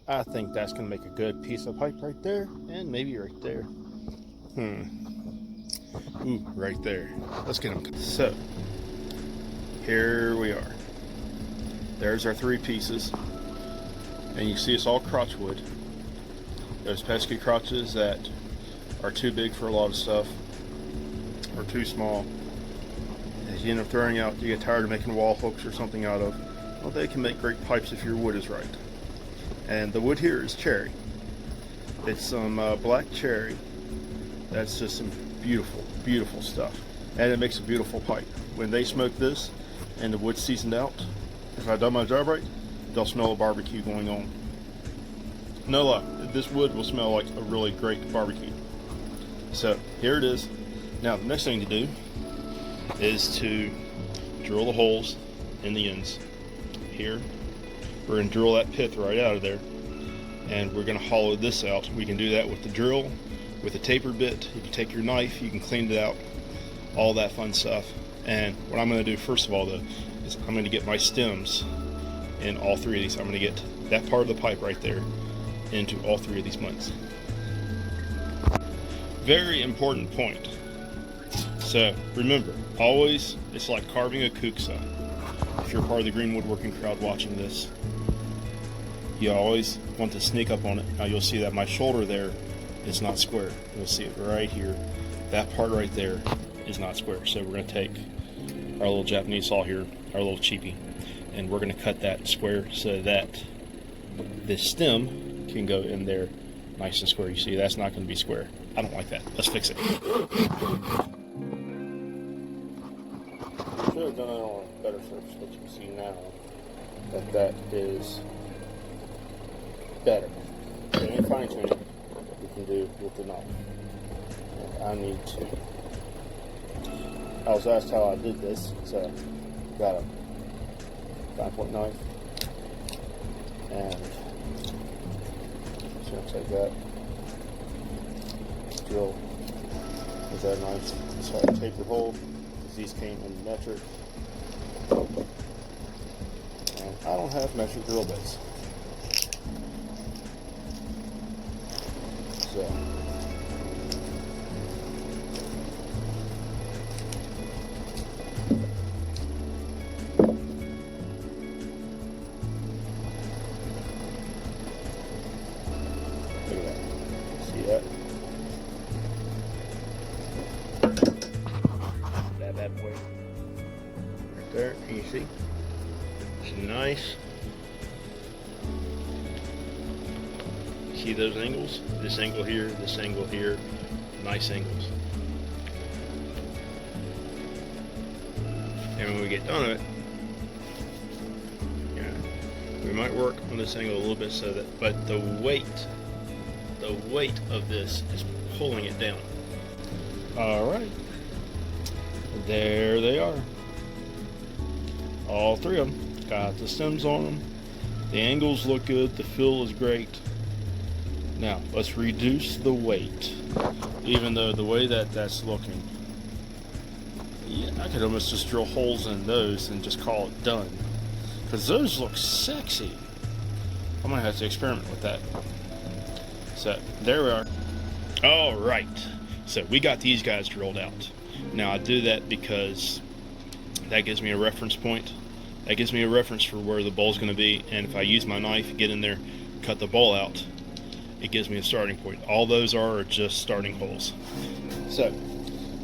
I think that's going to make a good piece of pipe right there, and maybe right there. Ooh, right there. Let's get them. So, here we are. There's our 3 pieces. And you see it's all crotch wood. Those pesky crotches that are too big for a lot of stuff, or too small, as you end up throwing out, you get tired of making wall hooks or something out of. Well, they can make great pipes if your wood is right. And the wood here is cherry. It's some black cherry. That's just some beautiful, beautiful stuff. And it makes a beautiful pipe. When they smoke this and the wood's seasoned out, if I've done my job right, they'll smell a barbecue going on. No lie, this wood will smell like a really great barbecue. So here it is. Now the next thing to do is to drill the holes in the ends. Here, we're going to drill that pith right out of there, and we're going to hollow this out. We can do that with the drill, with a taper bit. You can take your knife, you can clean it out, all that fun stuff. And what I'm going to do first of all though is I'm going to get my stems in all 3 of these. I'm going to get that part of the pipe right there into all 3 of these mutts. Very important point. So remember, always, it's like carving a kuksa. If you're part of the green woodworking crowd watching this, you always want to sneak up on it. Now you'll see that my shoulder there is not square. You'll see it right here. That part right there is not square. So we're going to take our little Japanese saw here, our little cheapie, and we're going to cut that square so that this stem can go in there nice and square. You see, that's not going to be square. I don't like that. Let's fix it. Should have done it on a better surface, but you can see now that that is better. Any fine tuning we can do with the knife. And I was asked how I did this, so got a 5-point knife, and just gonna take that, drill with that knife. Just have a taper hole, because these came in metric, and I don't have metric drill bits, so. That boy right there, can you see? It's nice. See those angles? This angle here, nice angles. And when we get done with it, yeah, we might work on this angle a little bit so that, but the weight of this is pulling it down. All right. There they are. All 3 of them. Got the stems on them. The angles look good. The fill is great. Now, let's reduce the weight. Even though the way that that's looking, yeah, I could almost just drill holes in those and just call it done. Because those look sexy. I'm going to have to experiment with that. So, there we are. All right. So, we got these guys drilled out. Now I do that because that gives me a reference point. That gives me a reference for where the bowl's going to be, and if I use my knife, get in there, cut the bowl out, it gives me a starting point. All those are just starting holes. So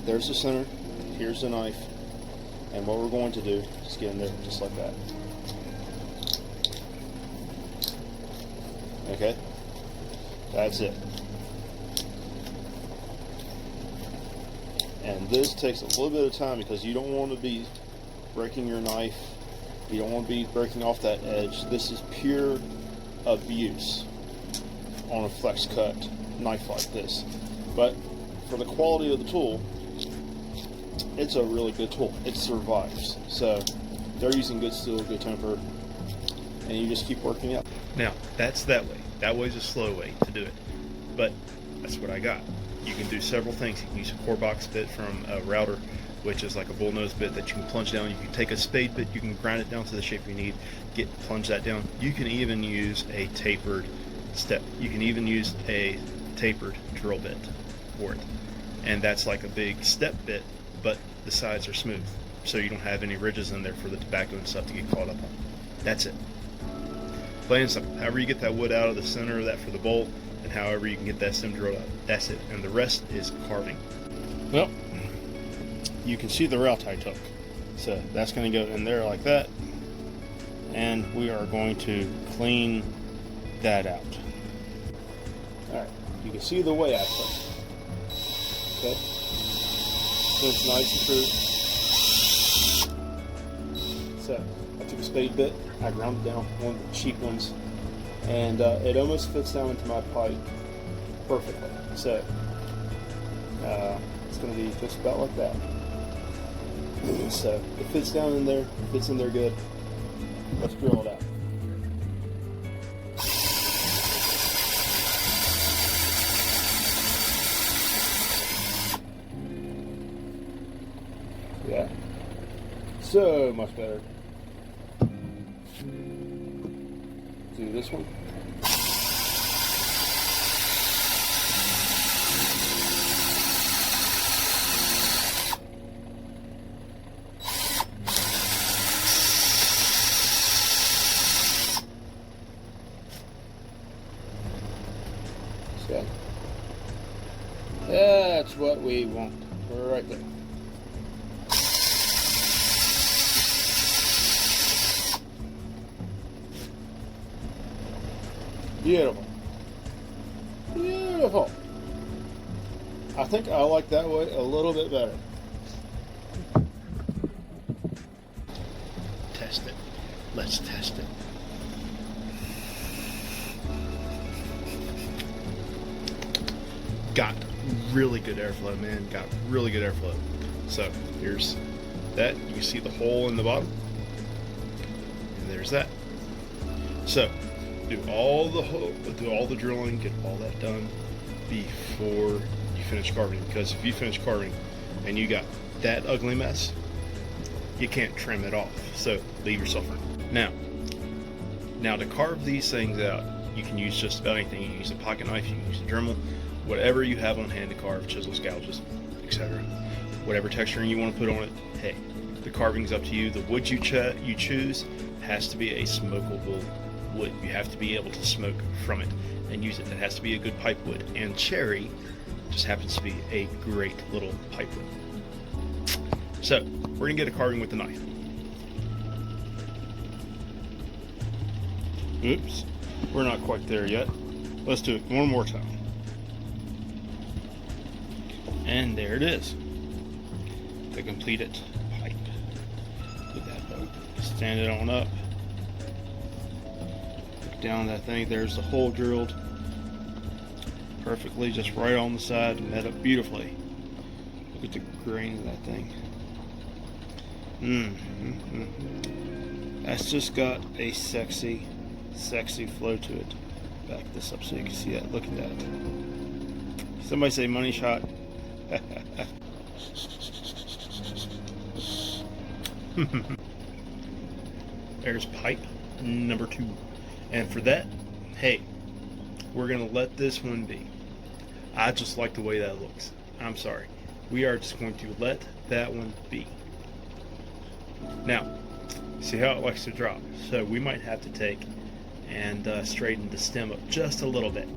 there's the center, here's the knife, and what we're going to do is get in there just like that. Okay, that's it. And this takes a little bit of time because you don't want to be breaking your knife. You don't want to be breaking off that edge. This is pure abuse on a flex cut knife like this. But for the quality of the tool, it's a really good tool. It survives. So they're using good steel, good temper, and you just keep working up. Now, that's that way. That way is a slow way to do it. But that's what I got. You can do several things. You can use a core box bit from a router, which is like a bullnose bit that you can plunge down. You can take a spade bit, you can grind it down to the shape you need, plunge that down. You can even use a tapered step. You can even use a tapered drill bit for it, and that's like a big step bit, but the sides are smooth, so you don't have any ridges in there for the tobacco and stuff to get caught up on. That's it. Plain and simple. However you get that wood out of the center of that for the bowl, and however you can get that stem drilled out, that's it. And the rest is carving. Well, you can see the route I took. So that's going to go in there like that, and we are going to clean that out. Alright, you can see the way I put it. Okay, so it's nice and true. So I took a spade bit, I ground it down, one of the cheap ones, and it almost fits down into my pipe perfectly. So it's going to be just about like that. So it fits down in there, fits in there good. Let's drill it out. Yeah, so much better. Do this one. So that's what we want right there. Beautiful. Beautiful. I think I like that way a little bit better. Test it. Let's test it. Got really good airflow, man. Got really good airflow. So here's that. You can see the hole in the bottom. And there's that. So do all the drilling, get all that done before you finish carving. Because if you finish carving and you got that ugly mess, you can't trim it off. So leave yourself room. Now to carve these things out, you can use just about anything. You can use a pocket knife, you can use a Dremel, whatever you have on hand to carve, chisels, gouges, etc. Whatever texturing you want to put on it, hey, the carving's up to you. The wood you choose has to be a smokable wood. You have to be able to smoke from it and use it. It has to be a good pipe wood, and cherry just happens to be a great little pipe wood. So we're gonna get a carving with the knife. Oops, we're not quite there yet. Let's do it one more time. And there it is, the completed pipe. Get that boat, stand it on up. Look down that thing, there's the hole drilled perfectly, just right on the side, met up beautifully. Look at the grain of that thing. That's just got a sexy flow to it. Back this up so you can see that. Look at that. Somebody say money shot. There's pipe number 2. And for that, hey, we're gonna let this one be. I just like the way that looks. I'm sorry. We are just going to let that one be. Now, see how it likes to drop. So we might have to take and straighten the stem up just a little bit.